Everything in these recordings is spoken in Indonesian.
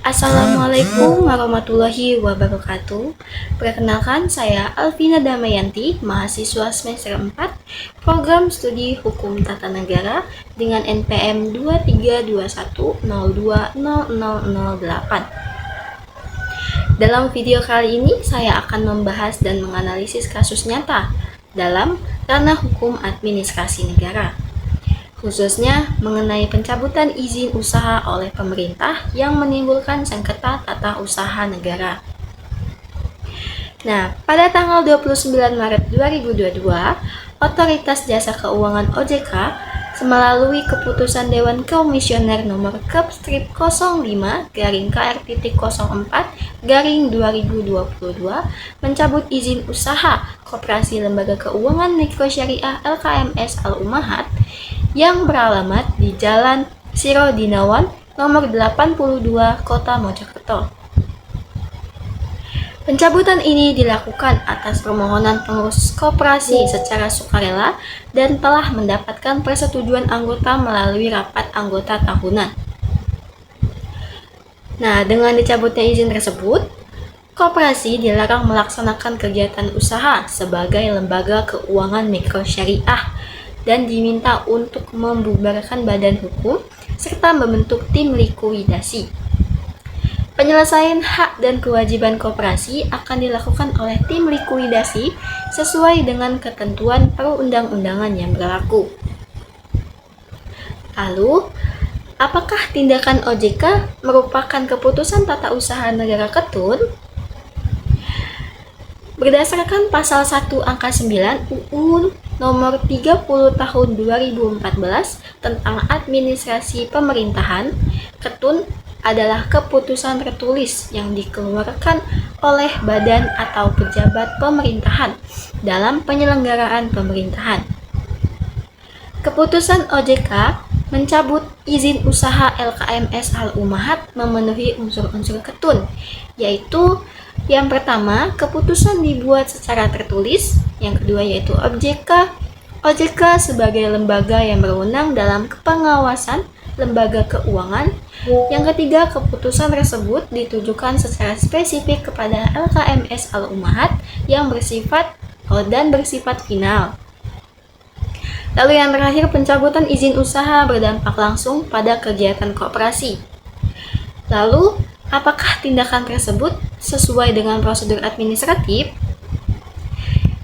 Assalamualaikum warahmatullahi wabarakatuh. Perkenalkan, saya Alvina Damayanti, mahasiswa semester 4, Program Studi Hukum Tata Negara dengan NPM 2321020008. Dalam video kali ini, saya akan membahas dan menganalisis kasus nyata dalam ranah hukum administrasi negara, khususnya mengenai pencabutan izin usaha oleh pemerintah yang menimbulkan sengketa tata usaha negara. Nah, pada tanggal 29 Maret 2022, Otoritas Jasa Keuangan OJK melalui keputusan Dewan Komisioner nomor Kep/05-KR.04/2022 mencabut izin usaha Koperasi Lembaga Keuangan Mikro Syariah LKMS Al-Ummahat yang beralamat di Jalan Sirodinawan nomor 82 Kota Mojokerto. Pencabutan ini dilakukan atas permohonan pengurus koperasi secara sukarela dan telah mendapatkan persetujuan anggota melalui rapat anggota tahunan. Nah, dengan dicabutnya izin tersebut, koperasi dilarang melaksanakan kegiatan usaha sebagai lembaga keuangan mikro syariah dan diminta untuk membubarkan badan hukum serta membentuk tim likuidasi. Penyelesaian hak dan kewajiban koperasi akan dilakukan oleh tim likuidasi sesuai dengan ketentuan perundang-undangan yang berlaku. Lalu, apakah tindakan OJK merupakan keputusan tata usaha negara Ketun? Berdasarkan pasal 1 angka 9 UU nomor 30 tahun 2014 tentang administrasi pemerintahan, Ketun adalah keputusan tertulis yang dikeluarkan oleh badan atau pejabat pemerintahan dalam penyelenggaraan pemerintahan. Keputusan OJK mencabut izin usaha LKMS Al-Ummahat memenuhi unsur-unsur Ketun, yaitu yang pertama, keputusan dibuat secara tertulis. Yang kedua yaitu OJK sebagai lembaga yang berwenang dalam pengawasan lembaga keuangan. Yang ketiga, keputusan tersebut ditujukan secara spesifik kepada LKMS Al-Ummahat yang bersifat final. Lalu yang terakhir, pencabutan izin usaha berdampak langsung pada kegiatan koperasi. Lalu, apakah tindakan tersebut sesuai dengan prosedur administratif?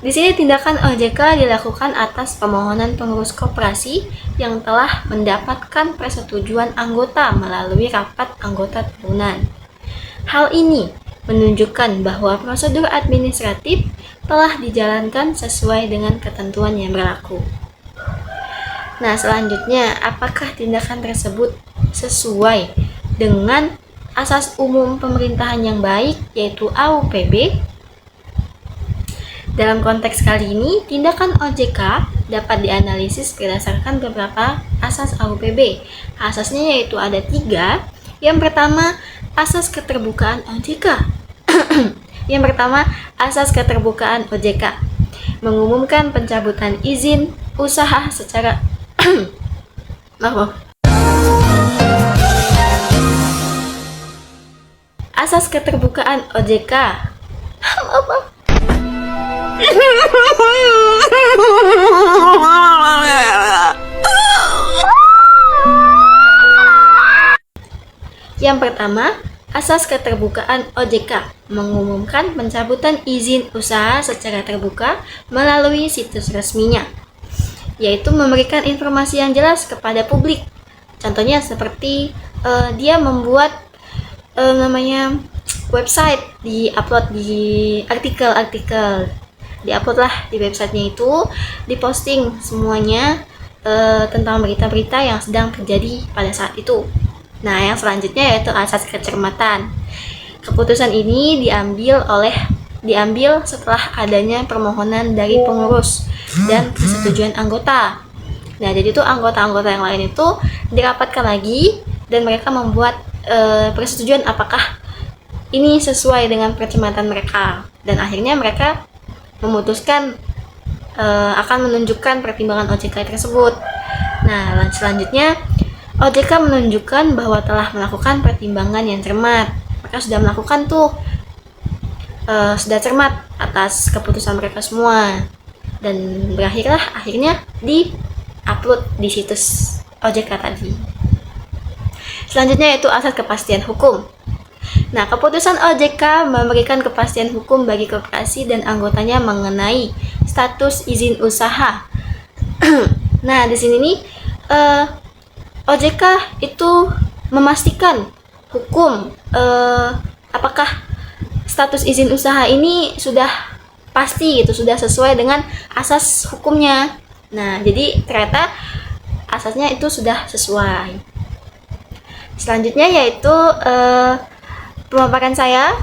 Di sini tindakan OJK dilakukan atas permohonan pengurus koperasi yang telah mendapatkan persetujuan anggota melalui rapat anggota tahunan. Hal ini menunjukkan bahwa prosedur administratif telah dijalankan sesuai dengan ketentuan yang berlaku. Nah, selanjutnya, apakah tindakan tersebut sesuai dengan asas umum pemerintahan yang baik, yaitu AUPB? Dalam konteks kali ini, tindakan OJK dapat dianalisis berdasarkan beberapa asas AUPB. Asasnya yaitu ada 3. Yang pertama, asas keterbukaan OJK. Yang pertama, asas keterbukaan OJK mengumumkan pencabutan izin usaha secara Asas keterbukaan OJK. Yang pertama, asas keterbukaan OJK mengumumkan pencabutan izin usaha secara terbuka melalui situs resminya, yaitu memberikan informasi yang jelas kepada publik. Contohnya seperti dia membuat website, di-upload di artikel-artikel, di-upload lah di websitenya itu, diposting semuanya tentang berita-berita yang sedang terjadi pada saat itu. Nah, yang selanjutnya yaitu asas kecermatan. Keputusan ini diambil setelah adanya permohonan dari pengurus dan persetujuan anggota. Nah, jadi itu anggota-anggota yang lain itu dirapatkan lagi dan mereka membuat persetujuan apakah ini sesuai dengan percermatan mereka, dan akhirnya mereka memutuskan akan menunjukkan pertimbangan OJK tersebut. Nah, selanjutnya OJK menunjukkan bahwa telah melakukan pertimbangan yang cermat. Mereka sudah melakukan sudah cermat atas keputusan mereka semua, dan berakhirlah akhirnya di upload di situs OJK tadi. Selanjutnya yaitu asas kepastian hukum. Nah, keputusan OJK memberikan kepastian hukum bagi koperasi dan anggotanya mengenai status izin usaha. Nah, di sini nih OJK itu memastikan hukum apakah status izin usaha ini sudah pasti gitu, sudah sesuai dengan asas hukumnya. Nah, jadi ternyata asasnya itu sudah sesuai. Selanjutnya yaitu pemaparan saya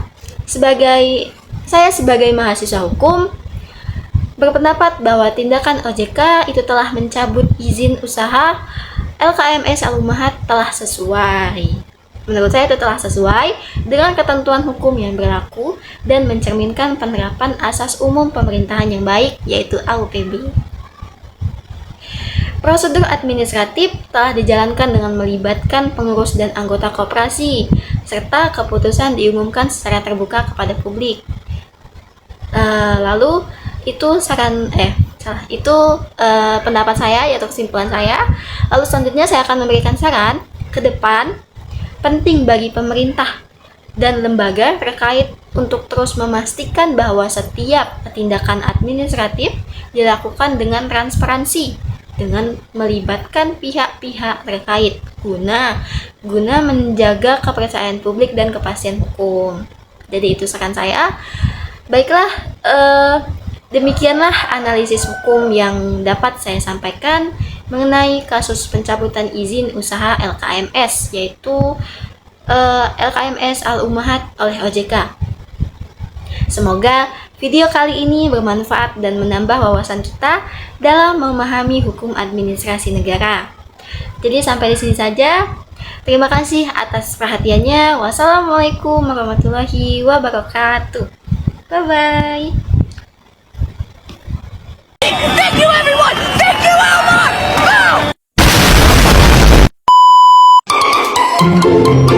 sebagai mahasiswa hukum berpendapat bahwa tindakan OJK itu telah mencabut izin usaha LKMS Al-Ummahat telah sesuai. Menurut saya itu telah sesuai dengan ketentuan hukum yang berlaku dan mencerminkan penerapan asas umum pemerintahan yang baik, yaitu AUPB. Prosedur administratif telah dijalankan dengan melibatkan pengurus dan anggota koperasi, serta keputusan diumumkan secara terbuka kepada publik. Lalu itu pendapat saya, yaitu kesimpulan saya. Lalu selanjutnya saya akan memberikan saran ke depan. Penting bagi pemerintah dan lembaga terkait untuk terus memastikan bahwa setiap tindakan administratif dilakukan dengan transparansi, dengan melibatkan pihak-pihak terkait guna menjaga kepercayaan publik dan kepastian hukum. Jadi itu saran saya. Baiklah, demikianlah analisis hukum yang dapat saya sampaikan mengenai kasus pencabutan izin usaha LKMS, yaitu LKMS Al-Ummahat oleh OJK. Semoga video kali ini bermanfaat dan menambah wawasan kita dalam memahami hukum administrasi negara. Jadi sampai di sini saja. Terima kasih atas perhatiannya. Wassalamualaikum warahmatullahi wabarakatuh. Bye-bye. Thank you, everyone! Thank you, Elmar! Boom!